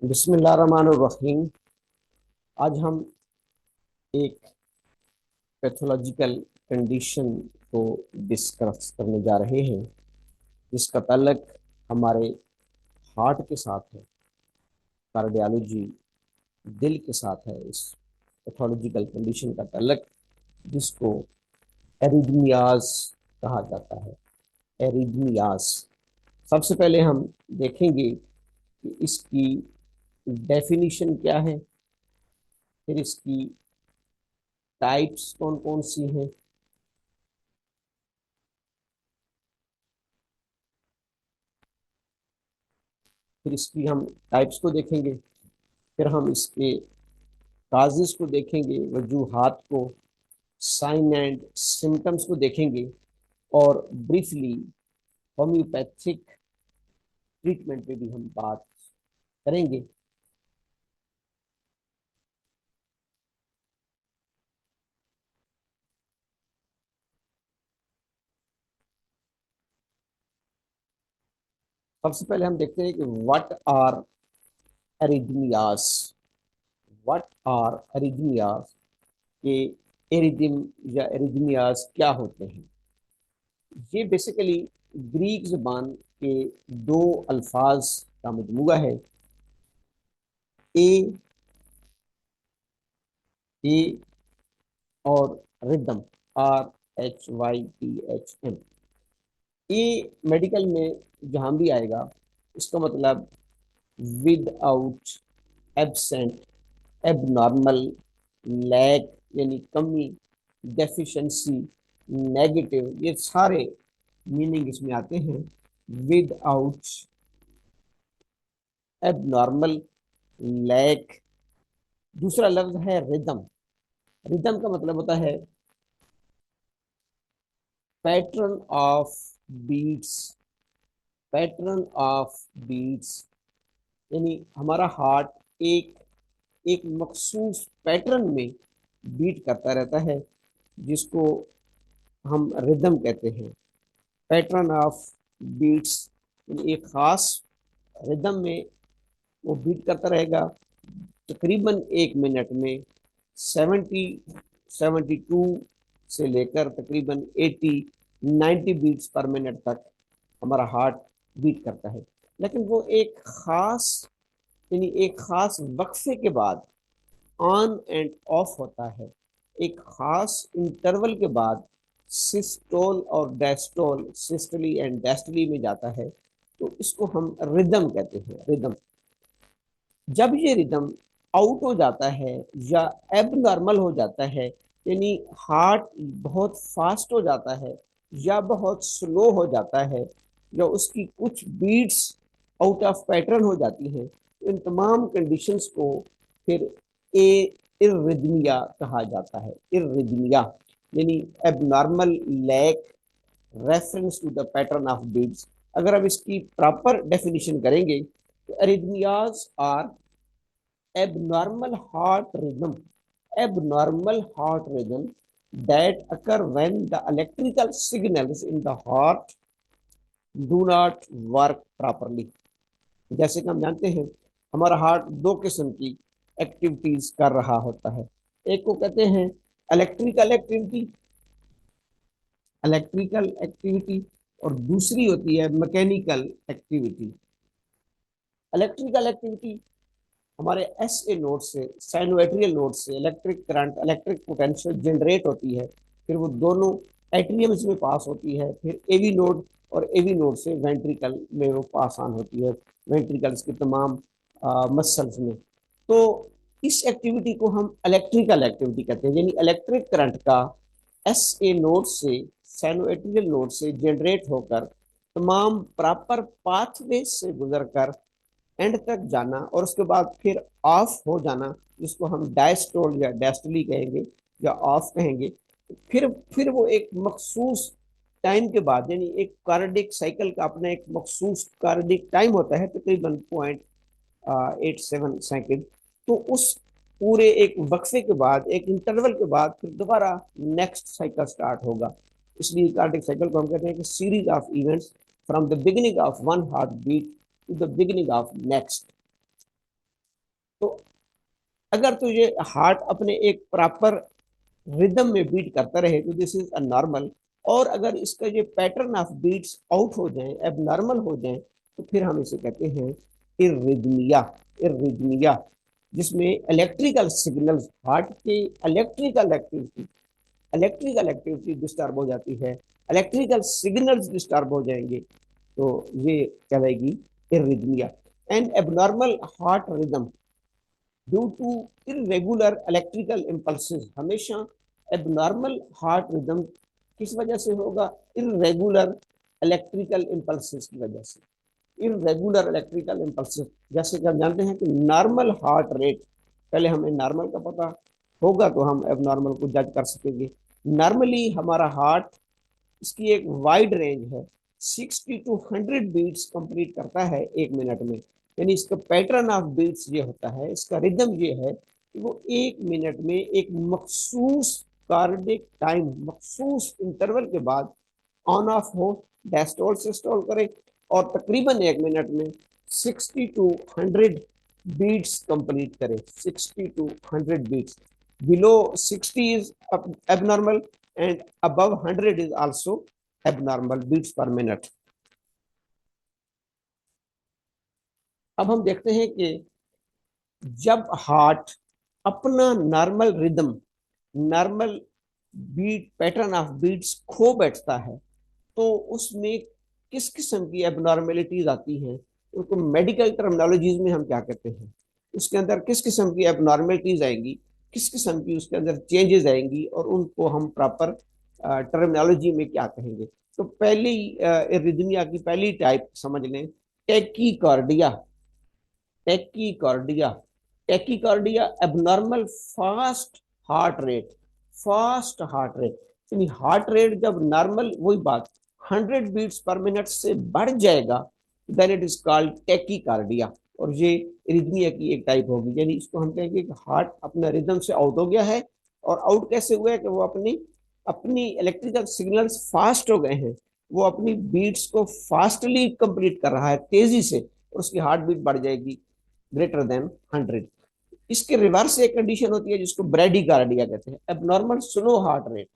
बिस्मिल्लाहिर्रहमानिर्रहीम। आज हम एक पैथोलॉजिकल कंडीशन को डिस्कस करने जा रहे हैं जिसका ताल्लुक हमारे हार्ट के साथ है, कार्डियोलॉजी, दिल के साथ है। इस पैथोलॉजिकल कंडीशन का ताल्लुक जिसको एरिथमियाज कहा जाता है। एरिथमियाज, सबसे पहले हम देखेंगे कि इसकी डेफिनेशन क्या है, फिर इसकी टाइप्स कौन कौन सी हैं, फिर इसकी हम टाइप्स को देखेंगे, फिर हम इसके काजेस को देखेंगे, वजूहात को, साइन एंड सिम्टम्स को देखेंगे, और ब्रीफली होम्योपैथिक ट्रीटमेंट पे भी हम बात करेंगे। सबसे पहले हम देखते हैं कि what are arrhythmias. What are arrhythmias के एरिथम या एरिथमियास क्या होते हैं। ये बेसिकली ग्रीक जुबान के दो अल्फाज का मजमूआ है। ए ए और रिदम, RHYTHM। ये मेडिकल में जहां भी आएगा इसका मतलब विदाउट, एब्सेंट, एबनॉर्मल, लैक यानी कमी, डेफिशिएंसी, नेगेटिव, ये सारे मीनिंग इसमें आते हैं। Without, abnormal, lack. दूसरा लफ्ज है रिदम। रिदम का मतलब होता है pattern of beats. Pattern of beats यानी हमारा हार्ट एक एक मखसूस पैटर्न में बीट करता रहता है, जिसको हम रिदम कहते हैं। पैटर्न ऑफ बीट्स एक खास रिदम में वो बीट करता रहेगा। तकरीबन 1 मिनट में 72 से लेकर तकरीबन 90 बीट्स पर मिनट तक हमारा हार्ट बीट करता है। लेकिन वो एक खास यानी एक खास वक्फे के बाद ऑन एंड ऑफ होता है। एक खास इंटरवल के बाद सिस्टोल और डायस्टोल, सिस्टली एंड डायस्टली में जाता है। तो इसको हम रिदम कहते हैं, रिदम। जब ये रिदम आउट हो जाता है या एब नॉर्मल हो जाता है, यानी हार्ट बहुत फास्ट हो जाता है या बहुत स्लो हो जाता है, या उसकी कुछ बीट्स आउट ऑफ पैटर्न हो जाती हैं, तो इन तमाम कंडीशंस को फिर ए इर्रिदमिया कहा जाता है। इर्रिदमिया यानी abnormal lack reference to the pattern of beats. अगर हम इसकी प्रॉपर डेफिनेशन करेंगे तो arrhythmias are abnormal heart rhythm, abnormal heart rhythm that occur when the electrical signals in the heart do not work properly। जैसे कि हम जानते हैं हमारा हार्ट दो किस्म की एक्टिविटीज कर रहा होता है। एक को कहते हैं इलेक्ट्रिकल एक्टिविटी, इलेक्ट्रिकल एक्टिविटी, और दूसरी होती है मैकेनिकल एक्टिविटी। इलेक्ट्रिकल एक्टिविटी हमारे एस ए नोड से, साइनोएट्रियल नोड से electric current, electric potential generate होती है। फिर वो दोनों एट्रियम्स में पास होती है, फिर एवी नोड, और एवी नोड से वेंट्रिकल में वो पास ऑन होती है, वेंट्रिकल्स के तमाम मसल्स में। तो इस एक्टिविटी को हम इलेक्ट्रिकल एक्टिविटी कहते हैं, यानी इलेक्ट्रिक करंट का एस ए नोड से, साइनोएट्रियल नोड से जनरेट होकर तमाम प्रॉपर पाथवे से गुजरकर एंड तक जाना, और उसके बाद फिर ऑफ हो जाना, जिसको हम डायस्टोल या डायस्टोली कहेंगे या ऑफ कहेंगे। फिर वो एक मखसूस टाइम के बाद, यानी एक कार्डिक साइकिल का अपना एक मखसूस कार्डिक टाइम होता है, तकरीबन 0.87 सेकेंड। तो उस पूरे एक वक्फे के बाद, एक इंटरवल के बाद फिर दोबारा नेक्स्ट साइकिल स्टार्ट होगा। इसलिए कार्डिक साइकिल को हम कहते हैं कि series of events from the beginning of one heart beat to the beginning of next. तो अगर तुझे हार्ट अपने एक प्रॉपर रिदम में बीट करता रहे तो दिस इज अ नॉर्मल, और अगर इसका ये पैटर्न ऑफ बीट्स आउट हो जाए, एबनॉर्मल हो जाए, तो फिर हम इसे कहते हैं इर्रिदमिया। इर्रिदमिया जिसमें इलेक्ट्रिकल सिग्नल्स, हार्ट की इलेक्ट्रिकल एक्टिविटी डिस्टर्ब हो जाती है, इलेक्ट्रिकल सिग्नल्स डिस्टर्ब हो जाएंगे, तो ये कहलाएगी arrhythmia. And abnormal heart rhythm due to irregular electrical impulses, हमेशा एबनॉर्मल हार्ट रिदम किस वजह से होगा? इरेगुलर इलेक्ट्रिकल इम्पल्सेस की वजह से। इरेगुलर इलेक्ट्रिकल इम्पल्सेस, जैसे कि हम जानते हैं कि नॉर्मल हार्ट रेट, पहले हमें नॉर्मल का पता होगा तो हम एबनॉर्मल को जज कर सकेंगे। नॉर्मली हमारा हार्ट, इसकी एक वाइड रेंज है, 60 to 100 बीट्स कंप्लीट करता है 1 मिनट में। यानी इसका पैटर्न ऑफ बीट्स ये होता है, इसका रिदम ये है कि वो 1 मिनट में एक मखसूस कार्डिक टाइम, मखसूस इंटरवल के बाद ऑन ऑफ हो, डायस्टोल सिस्टोल करे, और तकरीबन 1 मिनट में 60 to 100 बीट्स कंप्लीट करे। 60 to 100 beats, below 60 is abnormal and above 100 is also abnormal beats per minute। अब हम देखते हैं कि जब हार्ट अपना normal rhythm, normal beat, pattern of beats खो बैठता है, तो उसमें किस किस्म की एबनॉर्मेलिटीज आती हैं, उनको मेडिकल टर्मिनोलॉजीज में हम क्या कहते हैं, उसके अंदर किस किस्म की एबनॉर्मेलिटीज आएंगी, किस किस्म की उसके अंदर चेंजेस आएंगी, और उनको हम प्रॉपर टर्मिनोलॉजी में क्या कहेंगे। तो पहली इरिथमिया की पहली टाइप समझ लें, tachycardia. Tachycardia, tachycardia abnormal fast heart rate, fast heart rate, यानी हार्ट रेट जब नॉर्मल, वही बात, 100 बीट्स पर मिनट से बढ़ जाएगा, then it is called tachycardia, और ये इरिथमिया की एक टाइप होगी। यानी इसको हम कहेंगे कि हार्ट अपना रिदम से आउट हो गया है, और आउट कैसे हुआ है कि वो अपनी अपनी इलेक्ट्रिकल सिग्नल्स फास्ट हो गए हैं, वो अपनी बीट्स को फास्टली कंप्लीट कर रहा है, तेजी से, और उसकी हार्ट बीट बढ़ जाएगी ग्रेटर देन 100। इसके रिवर्स एक कंडीशन होती है जिसको ब्रेडिकार्डिया कहते हैं, एबनॉर्मल स्लो हार्ट रेट।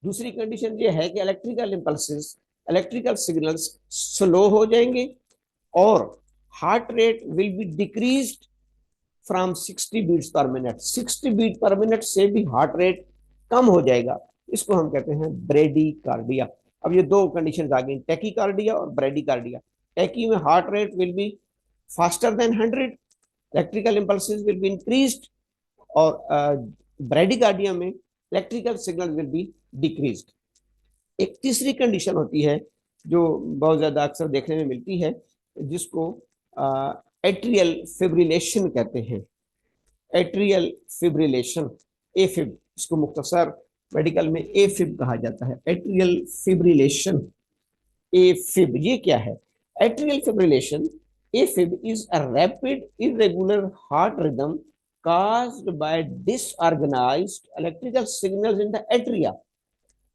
दूसरी कंडीशन ये है कि electrical impulses, electrical signals slow हो जाएंगे, और heart rate will be decreased from 60 beats per minute, 60 beat per minute से भी हार्ट रेट कम हो जाएगा, इसको हम कहते हैं ब्रेडिकार्डिया। अब ये दो कंडीशन आ गई, टेकीकार्डिया और ब्रेडिकार्डिया। टेकी में heart rate will be faster than 100, electrical impulses will be increased, और ब्रेडिकार्डिया में electrical signal will be decreased. एक तीसरी कंडीशन होती है जो बहुत ज्यादा अक्सर देखने में मिलती है, जिसको एट्रियल फिब्रिलेशन कहते हैं। एट्रियल फिब्रिलेशन, एफिब, इसको मुख्तसर मेडिकल में एफिब कहा जाता है, एट्रियल फिब्रिलेशन। एफिब ये क्या है? Atrial fibrillation, AFib is a rapid irregular heart rhythm caused by disorganized electrical signals in the atria।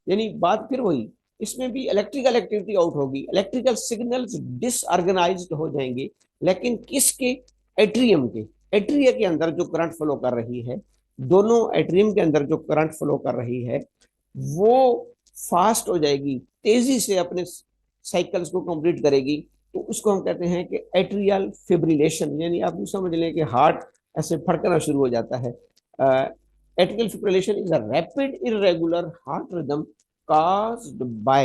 यानी बात फिर वही, इसमें भी इलेक्ट्रिकल एक्टिविटी आउट होगी, इलेक्ट्रिकल सिग्नल्स डिसऑर्गेनाइज्ड हो जाएंगे, लेकिन किसके? एट्रियम के। एट्रिया के अंदर जो करंट फ्लो कर रही है, दोनों एट्रियम के अंदर जो करंट फ्लो कर रही है, वो फास्ट हो जाएगी, तेजी से अपने साइकिल्स को कंप्लीट करेगी, तो उसको हम कहते हैं कि एट्रियल फिब्रिलेशन। यानी आप समझ लें कि हार्ट ऐसे फड़कना शुरू हो जाता है। Atrial fibrillation is a rapid irregular heart rhythm caused by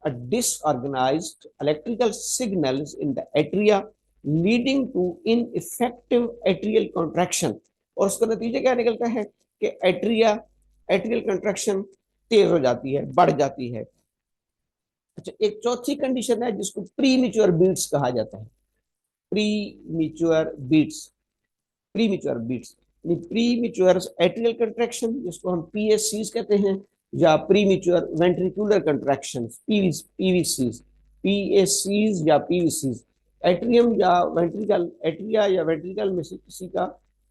a disorganized electrical signals in the atria leading to ineffective atrial contraction। और उसका नतीजा क्या निकलता है कि एट्रियल कंट्रैक्शन तेज हो जाती है, बढ़ जाती है। अच्छा, एक चौथी कंडीशन है जिसको प्रीमेच्योर बीट्स कहा जाता है। Premature beats, premature beats, premature atrial contraction, जिसको हम PSCs कहते हैं, या premature ventricular contractions, PVCs, PACs या PVCs। एट्रियम या वेंट्रिकल, एट्रिया या वेंट्रिकल में से किसी का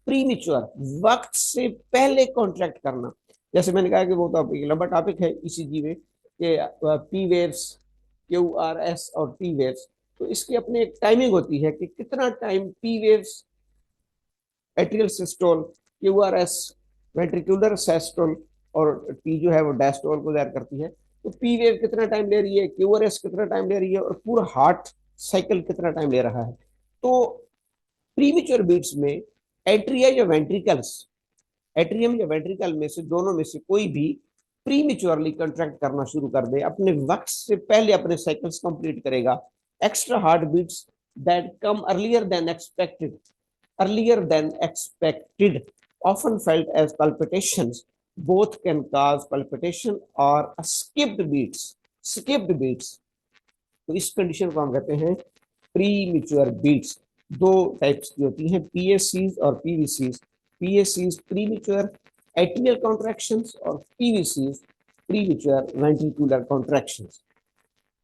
प्रीमेच्योर, वक्त से पहले कॉन्ट्रैक्ट करना। जैसे मैंने कहा कि वो तो एक लंबा टॉपिक है ECG में, कि P वेव्स, QRS और T वेव्स, तो इसकी अपनी एक टाइमिंग होती है कि कितना time P waves atrial systole, QRS ventricular systole और T जो है वो डायस्टोल को जाहिर करती है। तो P वेव कितना टाइम ले रही है, QRS कितना टाइम ले रही है, और पूरा हार्ट साइकिल कितना टाइम ले रहा है। तो प्रीमेच्योर बीट्स में एट्रिया या वेंट्रिकल्स, एट्रियम या वेंट्रिकल में से दोनों में से कोई भी प्रीमेच्योरली कंट्रैक्ट करना शुरू कर दे, अपने वक्त से पहले अपने साइकिल्स कंप्लीट करेगा, extra heart beats that come earlier than expected, often felt as palpitations. Both can cause palpitation or skipped beats. Skipped beats. तो इस कंडीशन को हम कहते हैं प्री मिच्योर बीट्स। दो टाइप्स की होती हैं, पीएससीज और पीवीसीज। पीएससीज प्री मिच्योर एट्रियल कॉन्ट्रैक्शंस और पीवीसीज प्री मिच्योर वेंट्रिकुलर कॉन्ट्रैक्शंस।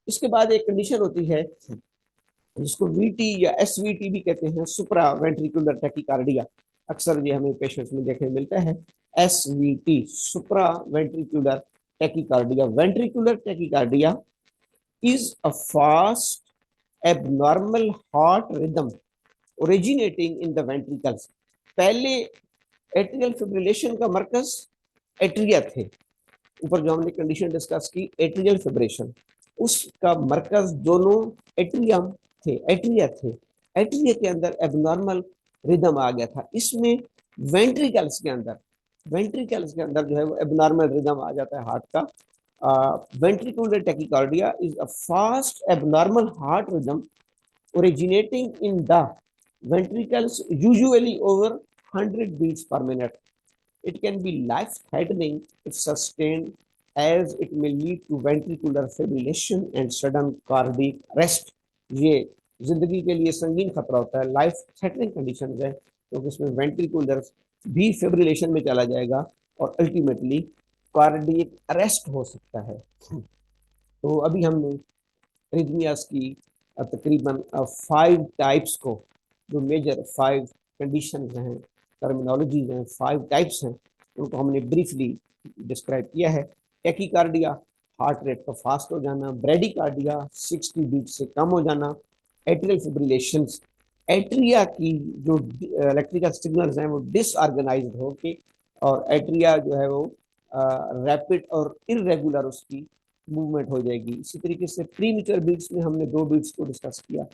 इसके बाद एक कंडीशन होती है जिसको वीटी या एसवीटी भी कहते हैं, सुप्रा वेंट्रिकुलर टैकीकार्डिया। अक्सर ये हमें पेशेंट्स में देखने मिलता है, SVT, supra ventricular tachycardia. Ventricular tachycardia is a fast abnormal heart rhythm originating in the ventricles। पहले एट्रियल फिब्रिलेशन का मरकज एट्रिया थे, ऊपर जो हमने कंडीशन डिस्कस की एट्रियल फिब्रिलेशन, उसका मरकज दोनों एट्रियम थे, एट्रिया थे। एट्रिया के अंदर एबनॉर्मल रिदम आ गया था, इसमें वेंट्रिकल्स के अंदर, वेंट्रिकल्स के अंदर जो है वो एबनॉर्मल रिदम आ जाता है हार्ट का। Ventricular tachycardia is a fast abnormal heart rhythm originating in the ventricles, usually over 100 beats per minute. It can be life-threatening if sustained, as it may lead to ventricular fibrillation and sudden cardiac arrest। ये जिंदगी के लिए संगीन खतरा होता है, life threatening condition है, क्योंकि इसमें वेंट्रिकुलर भी फिब्रिलेशन में चला जाएगा और अल्टीमेटली कार्डियक अरेस्ट हो सकता है। तो अभी हमने रिदमियास की तकरीबन 5 टाइप्स को, जो मेजर 5 कंडीशन हैं, टर्मिनोलॉजीज हैं, 5 टाइप्स हैं, उनको हमने ब्रीफली डिस्क्राइब किया है। टैकीकार्डिया, हार्ट रेट का फास्ट हो जाना। ब्रेडिकार्डिया, 60 बीट से कम हो जाना। एट्रियल फिब्रिलेशन, एट्रिया की जो इलेक्ट्रिकल सिग्नल्स हैं वो डिसऑर्गेनाइज्ड होके और एट्रिया जो है वो रैपिड और इरेगुलर उसकी मूवमेंट हो जाएगी। इसी तरीके से प्रीमेच्योर बीट्स में हमने 2 बीट्स को डिस्कस किया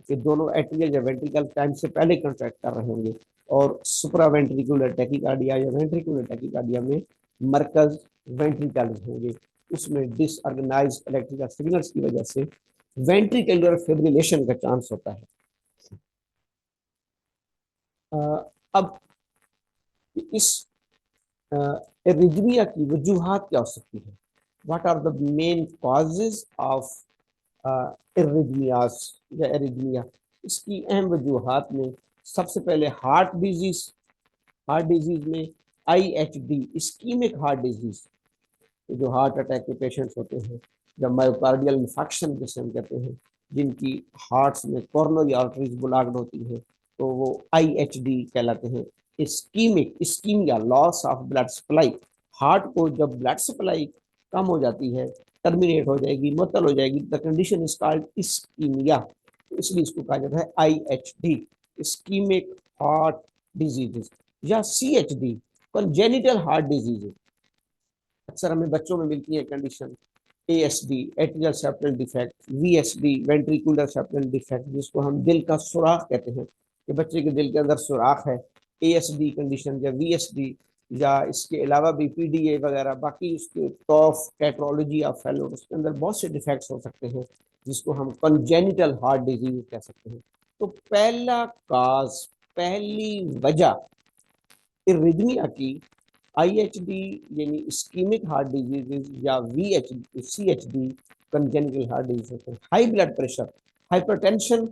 कि दोनों एट्रियल या वेंट्रिकल टाइम से पहले कंट्रैक्ट कर रहे होंगे, और सुप्रा वेंट्रिकुलर टैकीकार्डिया या वेंट्रिकुलर टैकीकार्डिया में मरकज वेंट्रिकल होंगे, उसमें डिसऑर्गेनाइज्ड इलेक्ट्रिकल सिग्नल्स की वजह से वेंट्रिकुलर फिब्रिलेशन का चांस होता है। अब इस एरिथमिया की वजूहात क्या हो सकती है, what are the main causes of arrhythmias या एरिथमिया। इसकी अहम वजूहात में सबसे पहले हार्ट डिजीज। हार्ट डिजीज में IHD, इस्कीमिक हार्ट डिजीज, जो हार्ट अटैक के पेशेंट्स होते हैं, जब मायोकार्डियल इंफेक्शन जिसे हम कहते हैं, जिनकी हार्ट्स में कोरोनरी आर्टरीज ब्लॉक्ड होती है, तो वो IHD कहलाते हैं। Ischemic, ischemia, loss of blood supply, heart को जब ब्लड सप्लाई कम हो जाती है, टर्मिनेट हो जाएगी, मुअत्तल हो जाएगी, the condition is called ischemia, इसलिए इसको कहा जाता है IHD, इस्कीमिक हार्ट डिजीजेस। या CHD, कंजेनिटल हार्ट डिजीजेस, अक्सर हमें बच्चों में मिलती है condition. ASD, atrial septal defect. VSD, ventricular septal defect, जिसको हम दिल का सुराख कहते हैं कि बच्चे के दिल के अंदर सुराख है। ASD कंडीशन या VSD, या इसके अलावा भी PDA वगैरह, बाकी उसके टॉफ कैट्रोलॉजी ऑफ फेलो, उसके अंदर बहुत से डिफेक्ट्स हो सकते हैं, जिसको हम कंजेनिटल हार्ट डिजीज कह सकते हैं। तो पहला काज, पहली वजह इरिथमिया की IHD यानी इस्कीमिक हार्ट डिजीजेज या VHD, CHD congenital heart disease होते हैं। हाई ब्लड प्रेशर, हाइपरटेंशन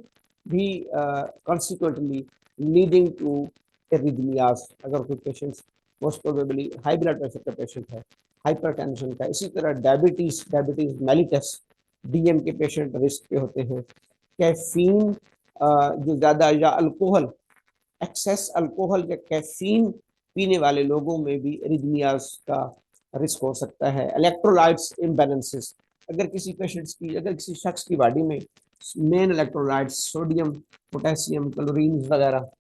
भी कॉन्सिक्वेंटली लीडिंग टू एरिथमियास। अगर कोई patient most probably high blood pressure का पेशेंट है, हाइपरटेंशन का। इसी तरह डायबिटीज, डायबिटीज मेलिटस, DM के पेशेंट रिस्क पे होते हैं। कैफीन जो ज़्यादा, या अल्कोहल, एक्सेस अल्कोहल या कैफीन पीने वाले लोगों में भी एरिथमियास का रिस्क हो सकता है। इलेक्ट्रोलाइट्स इम्बैलेंसेस, अगर किसी शख्स की बॉडी में main electrolytes sodium, potassium, chlorine वगैरह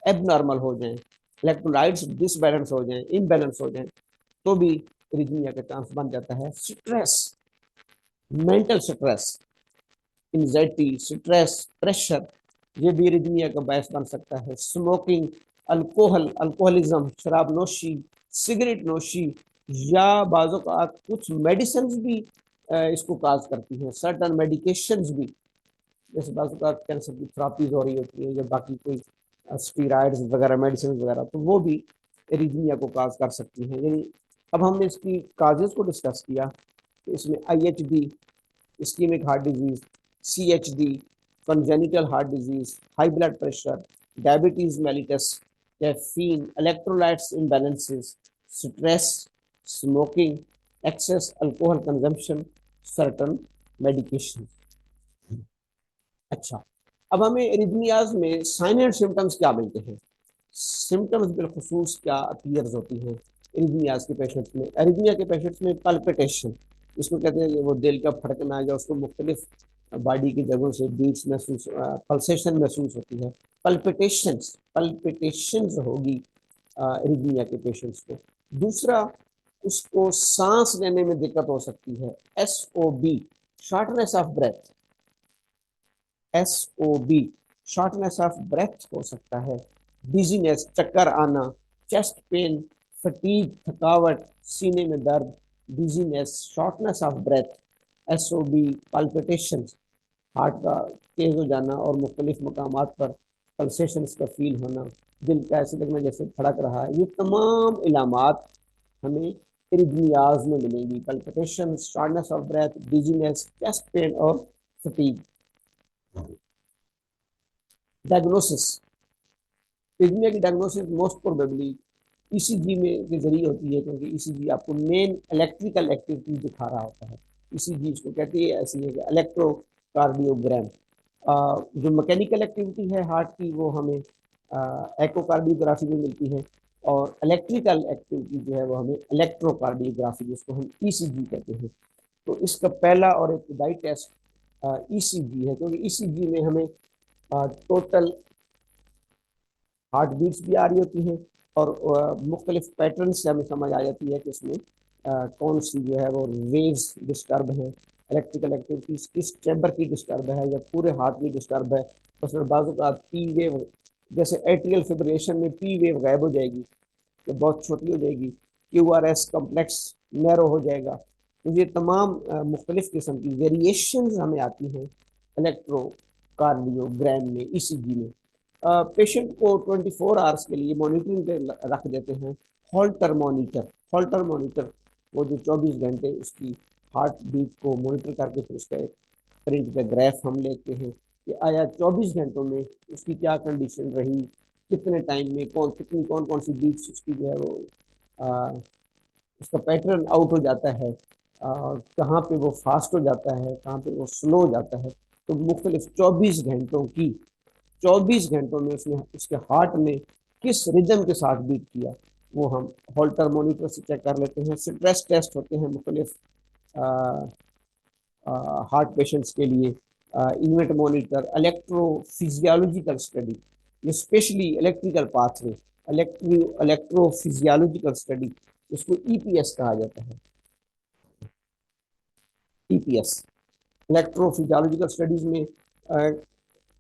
एबनॉर्मल हो जाएं, इलेक्ट्रोलाइट्स डिसबैलेंस हो जाएं, इम्बैलेंस हो जाएं, तो भी एरिथमिया का चांस बन जाता है। Stress, mental stress, anxiety, stress, pressure, ये भी एरिथमिया का बायस बन सकता है। स्मोकिंग, अल्कोहलिज्म, शराब नोशी, सिगरेट नोशी, या बाजों का कुछ मेडिसिन भी इसको काज करती हैं। सर्टन मेडिकेशंस भी, जैसे बाजू का कैंसर की थेरापीज हो रही होती है या बाकी कोई स्टीरॉइड्स वगैरह मेडिसिन वगैरह, तो वो भी एरिथमिया को काज कर सकती हैं। यानी अब हमने इसकी काजेज को डिस्कस किया, तो इसमें IHD, ischemic heart disease, CHD, congenital heart disease, high blood pressure, diabetes mellitus, caffeine, electrolytes imbalances, stress, smoking, excess alcohol consumption, certain medication. अच्छा, अब हमें एरिथमियाज में साइन एंड सिम्टम्स क्या मिलते हैं? सिम्टम्स बिलखुसूस क्या अपीयर्स होती हैं एरिथमियाज के पेशेंट्स में? एरिथमिया के पेशेंट्स में पल्पिटेशन, इसको कहते हैं कि वो दिल का फड़कना, या उसको मुख्तलिफ बॉडी की जगहों से बीट्स महसूस, पल्सेशन महसूस होती है। पल्पिटेशंस होगी एरिथमिया के पेशेंट्स को। दूसरा, उसको सांस लेने में दिक्कत हो सकती है। SOB, shortness of breath, SOB, shortness of breath हो सकता है। डिजीनेस, चक्कर आना, चेस्ट पेन, फटीग, थकावट, सीने में दर्द, dizziness, shortness of breath, SOB, palpitation, heart का तेज हो जाना और मुख्तलिफ मकामात पर पल्सेशंस का फील होना, दिल का ऐसे लगना जैसे धड़क रहा है। ये तमाम इलामात हमें एरिथमियाज में मिलेंगी। Palpitation, shortness of breath, dizziness, chest pain और फटीग। डायग्नोसिस, एरिथमिया की डायग्नोसिस मोस्ट प्रोबेबली ECG में के जरिए होती है, क्योंकि ECG आपको मेन इलेक्ट्रिकल एक्टिविटी दिखा रहा होता है। ECG इसको कहती है, ऐसी है कि इलेक्ट्रोकार्डियोग्राम। जो मैकेनिकल एक्टिविटी है हार्ट की, वो हमें एकोकार्डियोग्राफी में मिलती है, और इलेक्ट्रिकल एक्टिविटी जो है वो हमें इलेक्ट्रोकार्डियोग्राफी, जिसको हम ECG कहते हैं। तो इसका पहला और इब्तदाई टेस्ट ECG है, क्योंकि ECG में हमें टोटल हार्ट बीट्स भी आ रही होती हैं, और मुख्तलिफ पैटर्न से हमें समझ आ जाती है कि इसमें कौन सी जो है वो वेव्स डिस्टर्ब है, इलेक्ट्रिकल एक्टिविटीज किस चैम्बर की डिस्टर्ब है, या पूरे हार्ट की डिस्टर्ब है। उसमें बाजू का P वेव, जैसे एट्रियल फिब्रिलेशन में P वेव गायब हो जाएगी, तो बहुत छोटी हो जाएगी। QRS कम्प्लेक्स नैरो हो जाएगा। तो ये तमाम मुख्तलिफ किस्म की वेरिएशन हमें आती हैं इलेक्ट्रोकार्डियोग्राम में, ECG में। पेशेंट को 24 आवर्स के लिए मॉनिटरिंग पे रख देते हैं। हॉल्टर मॉनिटर वो जो 24 घंटे उसकी हार्ट बीट को मॉनिटर करके फिर उसका एक प्रिंट का ग्राफ हम लेते हैं कि आया 24 घंटों में उसकी क्या कंडीशन रही, कितने टाइम में कौन कौन सी बीट्स उसकी जो है वो उसका पैटर्न आउट हो जाता है, कहाँ पे वो फास्ट हो जाता है, कहाँ पे वो स्लो हो जाता है। तो मुख्तलिफ 24 घंटों में उसने उसके हार्ट में किस रिदम के साथ बीट किया, वो हम हॉल्टर मॉनिटर से चेक कर लेते हैं। स्ट्रेस टेस्ट होते हैं मुख्तलिफ हार्ट पेशेंट्स के लिए। इन्वेंट मॉनिटर, इलेक्ट्रोफिजियोलॉजिकल स्टडी, ये specially electrical pathway, electrophysiological study, इसको EPS कहा जाता है। EPS, इलेक्ट्रोफिजियोलॉजिकल स्टडीज में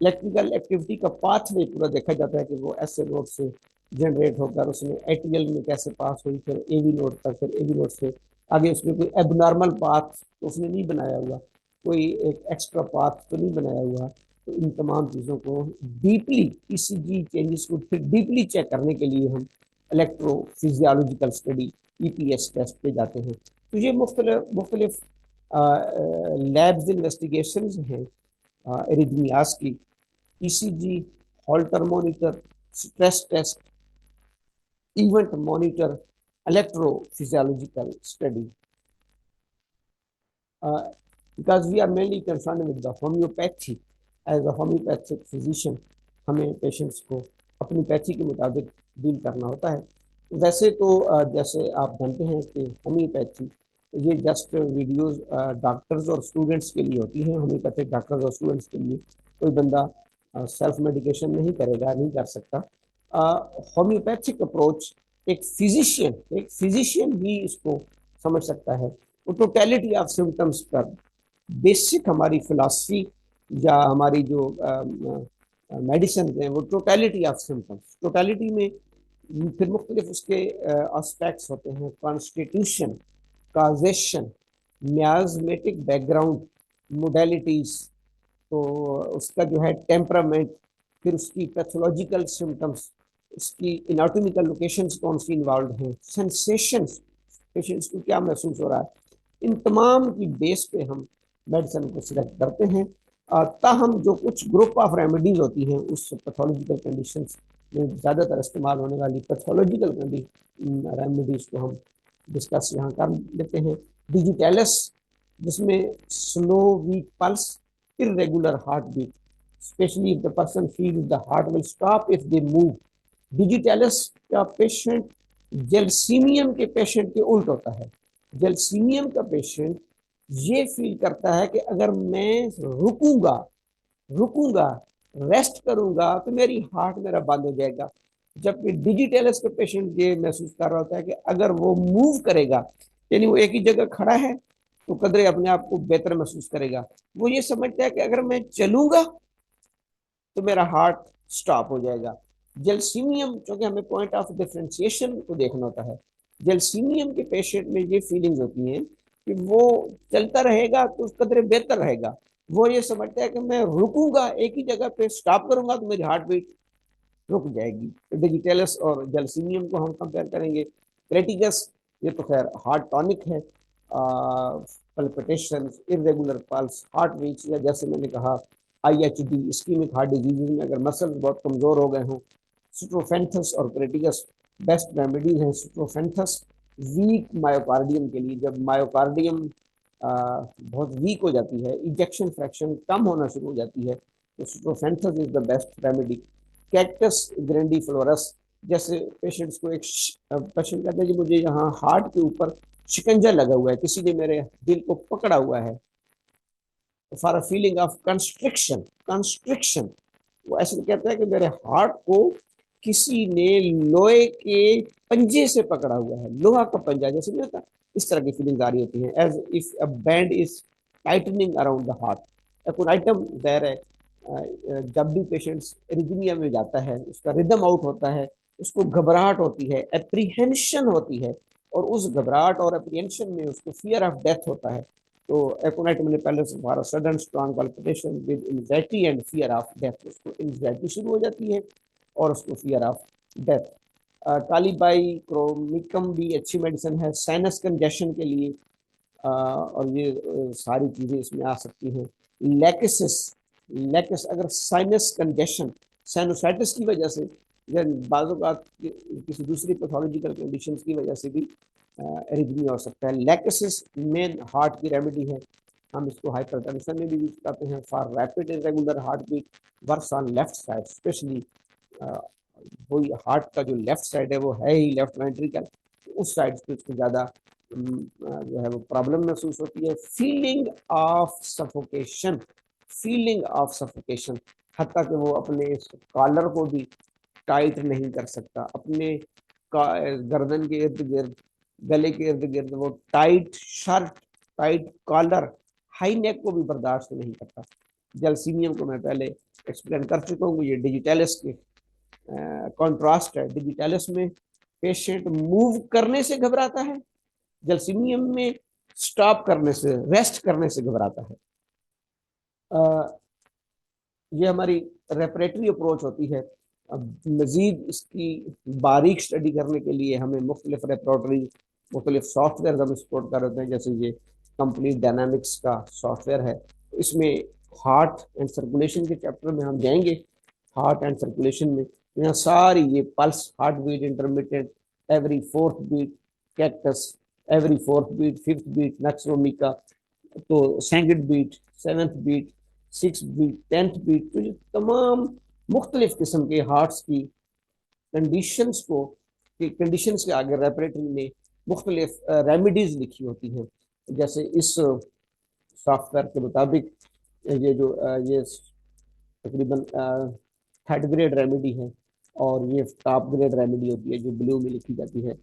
इलेक्ट्रिकल एक्टिविटी का पाथवे पूरा देखा जाता है कि वो ऐसे नोड से जनरेट होकर उसमें एटीएल में कैसे पास हुई, फिर AV नोड तक, फिर AV नोड से आगे उसमें कोई एबनॉर्मल पाथ तो उसने नहीं बनाया हुआ, कोई एक एक्स्ट्रा पाथ तो नहीं बनाया हुआ। तो इन तमाम चीज़ों को डीपली ECG चेंजेस को फिर डीपली चेक करने के लिए हम इलेक्ट्रोफिजियोलॉजिकल स्टडी EPS टेस्ट पे जाते हैं। तो ये मुख्तलिफ लैब्स इन्वेस्टिगेशन हैं एरिथमियास की। ECG, Holter monitor, stress test, event monitor, electrophysiological study. Because we are mainly concerned with the homeopathy, as a homeopathic physician, हमें पेशेंट्स को अपनी पैथी के मुताबिक डील करना होता है। वैसे तो जैसे आप जानते हैं कि होम्योपैथी ये जस्ट वीडियोस डॉक्टर्स और स्टूडेंट्स के लिए होती हैं, होम्योपैथिक डॉक्टर्स और स्टूडेंट्स के लिए। कोई बंदा सेल्फ मेडिकेशन नहीं करेगा, नहीं कर सकता। होम्योपैथिक अप्रोच एक फिजिशियन ही इसको समझ सकता है। वो टोटलिटी ऑफ सिम्टम्स पर बेसिक हमारी फिलॉसफी या हमारी जो मेडिसिन हैं वो टोटलिटी ऑफ सिम्टम्स, टोटलिटी में फिर मुख्तलिफ उसके एस्पेक्ट्स होते हैं, constitution, causation, miasmatic background, modalities, तो उसका जो है टेम्परामेंट, फिर उसकी पैथोलॉजिकल सिम्टम्स, उसकी इनाटोमिकल लोकेशंस कौन सी इन्वॉल्व हैं, सेंसेशंस, पेशेंट्स को क्या महसूस हो रहा है, इन तमाम की बेस पे हम मेडिसिन को सिलेक्ट करते हैं। ताहम जो कुछ ग्रुप ऑफ रेमेडीज होती हैं उस पैथोलॉजिकल कंडीशंस में ज़्यादातर इस्तेमाल होने वाली पैथोलॉजिकल रेमेडीज को हम डिस्कस यहाँ कर लेते हैं। डिजिटैलिस, जिसमें slow week pulse, irregular heartbeat, especially if the person feels the heart will stop if they move. Digitalis का पेशेंट जेलसीमियम के पेशेंट के उल्ट होता है। जेलसीमियम का पेशेंट ये फील करता है कि अगर मैं रुकूंगा रुकूंगा रेस्ट करूंगा तो मेरी हार्ट मेरा बंद हो जाएगा। जबकि डिजिटैलिस का पेशेंट ये महसूस कर रहा होता है कि अगर वो मूव करेगा, यानी वो एक ही जगह खड़ा है, तो कदरे अपने आप को बेहतर महसूस करेगा। वो ये समझता है कि अगर मैं चलूंगा तो मेरा हार्ट स्टॉप हो जाएगा। जेलसीमियम, क्योंकि हमें पॉइंट ऑफ डिफ्रेंसिएशन को देखना होता है, जेलसीमियम के पेशेंट में ये फीलिंग्स होती हैं कि वो चलता रहेगा तो उस कदरे बेहतर रहेगा। वो ये समझता है कि मैं रुकूंगा, एक ही जगह पे स्टॉप करूंगा तो मेरी हार्ट बीट रुक जाएगी। तो डिजिटैलिस और जेलसीमियम को हम कंपेयर करेंगे। क्रेटिकस, ये तो खैर हार्ट टॉनिक है, palpitation, irregular pulse, heart beats, या जैसे मैंने कहा IHD, इस्कीमिक हार्ट डिजीज में अगर मसल्स बहुत कमजोर हो गए हों। सिट्रोफेंथस और क्रेटिकस बेस्ट रेमेडीज हैं। सिट्रोफेंथस वीक मायोकार्डियम के लिए, जब मायोकार्डियम बहुत वीक हो जाती है, इजेक्शन फ्रैक्शन कम होना शुरू हो जाती है, तो strophanthus is the best remedy. Cactus grandiflorus, जैसे पेशेंट्स को एक पेशेंट कहते हैं कि मुझे यहाँ हार्ट के ऊपर शिकंजा लगा हुआ है, किसी ने मेरे दिल को पकड़ा हुआ है, for a feeling of constriction, constriction, वो ऐसे कहता है कि मेरे हार्ट को किसी ने लोहे के पंजे से पकड़ा हुआ है, लोहा का पंजा जैसे नहीं होता, इस तरह की फीलिंग आ रही होती है। As if a band is tightening around the heart. एक आइटम देर है, जब भी पेशेंट्स रिदमिया में जाता है, उसका रिदम आउट होता है, उसको घबराहट होती है, एप्रीहेंशन होती है, और उस घबराहट और एप्रीहेंशन में उसको फियर ऑफ डेथ होता है। तो एकोनाइट मैंने पहले से for sudden strong palpitation with anxiety and fear of death, उसको एंजाइटी शुरू हो जाती है और उसको फियर ऑफ डेथ। कालीबाई क्रोमिकम भी अच्छी मेडिसिन है साइनस कंजेशन के लिए, और ये सारी चीज़ें इसमें आ सकती हैं। लेकेसिस, लेकेस अगर साइनस कंजेशन, साइनोसाइटिस की वजह से, या बाज़ औक़ात किसी दूसरी पैथोलॉजिकल कंडीशंस की वजह से भी एरिथमिया हो सकता है। लेकेसिस मेन हार्ट की रेमेडी है। हम इसको हाइपरटेंशन में भी यूज करते हैं for rapid irregular heart beat, worse on left side specially. वही हार्ट का जो लेफ्ट साइड है वो है ही लेफ्ट वेंट्रिकल, उस साइड पे उसको ज़्यादा जो है वो प्रॉब्लम महसूस होती है। Feeling of suffocation, feeling of suffocation, हत्ता कि वो अपने इस कॉलर को भी टाइट नहीं कर सकता, अपने गर्दन के इर्द गिर्द, गले के इर्द गिर्द वो tight shirt, tight collar, high neck को भी बर्दाश्त नहीं करता। जेलसीमियम को मैं पहले एक्सप्लेन कर चुका हूँ, ये डिजिटैलिस के कॉन्ट्रास्ट है। डिजिटैलिस में पेशेंट मूव करने से घबराता है, जेलसीमियम में स्टॉप करने से, रेस्ट करने से घबराता है। ये हमारी रेपरेटरी अप्रोच होती है। अब मज़ीद इसकी बारीक स्टडी करने के लिए हमें मुख्तलिफ रेपरेटरी, मुख्तलिफ सॉफ्टवेयर हम सपोर्ट कर रहे हैं, जैसे ये कंप्लीट डायनामिक्स का सॉफ्टवेयर है। इसमें हार्ट एंड सर्कुलेशन के चैप्टर में हम जाएंगे। हार्ट एंड सर्कुलेशन में यहाँ सारी ये pulse, heart beat, intermittent, every fourth beat, cactus, every fourth beat, fifth beat, nux vomica, तो second beat, seventh beat, six beat, tenth beat, तो ये तमाम मुख्तलिफ किस्म के हार्ट्स की कंडीशंस को, कंडीशंस के आगे रेपरेटरी में मुख्तलिफ रेमेडीज लिखी होती हैं। जैसे इस सॉफ्टवेयर के मुताबिक ये तकरीबन थर्ड ग्रेड रेमेडी है, और ये टॉप ग्रेड रेमेडी होती है जो ब्लू में लिखी जाती है,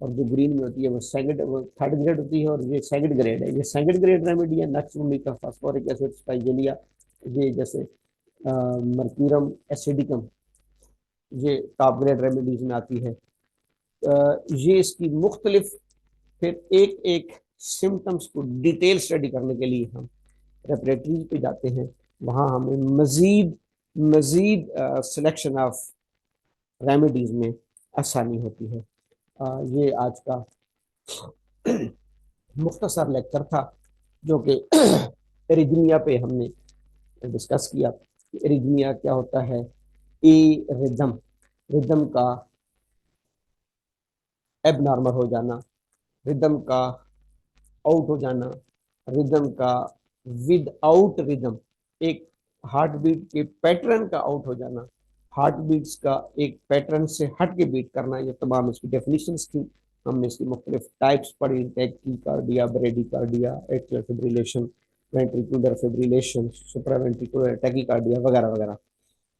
और जो ग्रीन में होती है वो थर्ड ग्रेड होती है, और ये सेकंड ग्रेड है। ये सेकंड ग्रेड रेमेडी है। नक्सवमिका, फास्फोरिक एसिड, स्पाइजेलिया, ये जैसे मर्क्यूरम एसिडिकम, ये टॉप ग्रेड रेमेडीज में आती है। ये इसकी मुख्तलिफ, फिर एक एक सिम्टम्स को डिटेल स्टडी करने के लिए हम लेबोरेटरीज पे जाते हैं। वहाँ हमें मजीद मजीद सिलेक्शन ऑफ रेमेडीज में आसानी होती है। ये आज का मुख्तसर लेक्चर था, जो कि एरिथमिया पे हमने डिस्कस किया। एरिथमिया क्या होता है? ए रिदम, रिदम का एबनॉर्मल हो जाना, रिदम का आउट हो जाना, रिदम का विद आउट रिदम, एक हार्ट बीट के पैटर्न का आउट हो जाना, हार्ट बीट्स का एक पैटर्न से हट के बीट करना। ये तमाम इसकी डेफिनेशंस थी। हमने इसकी मुख्तलिफ टाइप्स पढ़ी, tachycardia, bradycardia, atrial fibrillation, ventricular fibrillation, supraventricular tachycardia वगैरह वगैरह।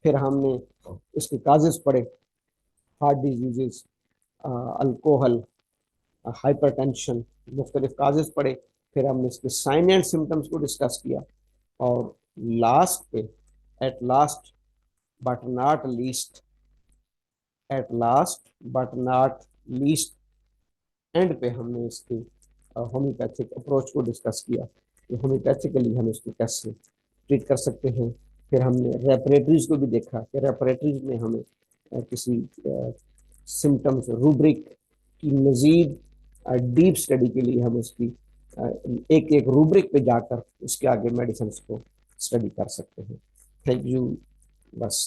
फिर हमने इसके काजेस पढ़े, हार्ट डिजीजेस, अल्कोहल, हाइपरटेंशन, मुख्तलिफ काजेज पढ़े। फिर हमने इसके साइन एंड सिम्टम्स को डिस्कस किया, और लास्ट पे, at last but not least, at last but not least and पे हमने इसके होम्योपैथिक अप्रोच को डिस्कस किया कि होम्योपैथिकली हम इसको कैसे ट्रीट कर सकते हैं। फिर हमने रेपरेटरीज को भी देखा कि रेपरेटरीज में हमें किसी सिम्टम्स रूब्रिक की मजीद डीप स्टडी के लिए हम उसकी एक एक रूब्रिक पे जाकर उसके आगे मेडिसिन को स्टडी कर सकते हैं। Thank you. बस।